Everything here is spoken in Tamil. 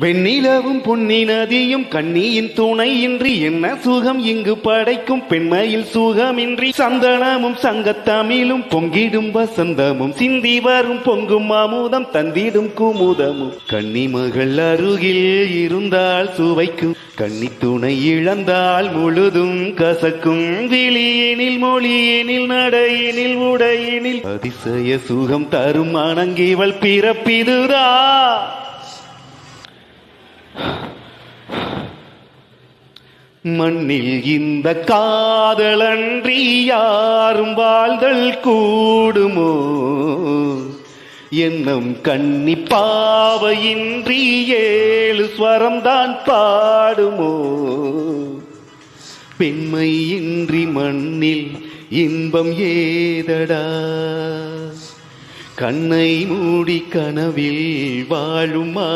வெண்ணிலவும் பொன்னி நதியும் கண்ணியின் துணை இன்றி என்ன சுகம் இங்கு படைக்கும் பெண்மையில் சுகமின்றி சந்தனமும் சங்கத்தமிழும் பொங்கிடும் வசந்தமும் சிந்தி வரும் பொங்கும் அமுதம் தந்திடும் குமுதமும் கன்னிமகள் அருகில் இருந்தால் சுவைக்கும் கன்னி துணை இழந்தால் முழுதும் கசக்கும் விழியினில் மொழியினில் நடையினில் உடையினில் அதிசய சுகம் தரும் அணங்கிவள் பிறப்பிதுதா. மண்ணில் இந்த காதலன்றி யாரும் வாழ்தல் கூடுமோ, என்னும் கன்னி பாவையின்றி 7 ஸ்வரம்தான் பாடுமோ. பெண்மையின்றி மண்ணில் இன்பம் ஏதடா, கண்ணை மூடி கனவில் வாழுமா.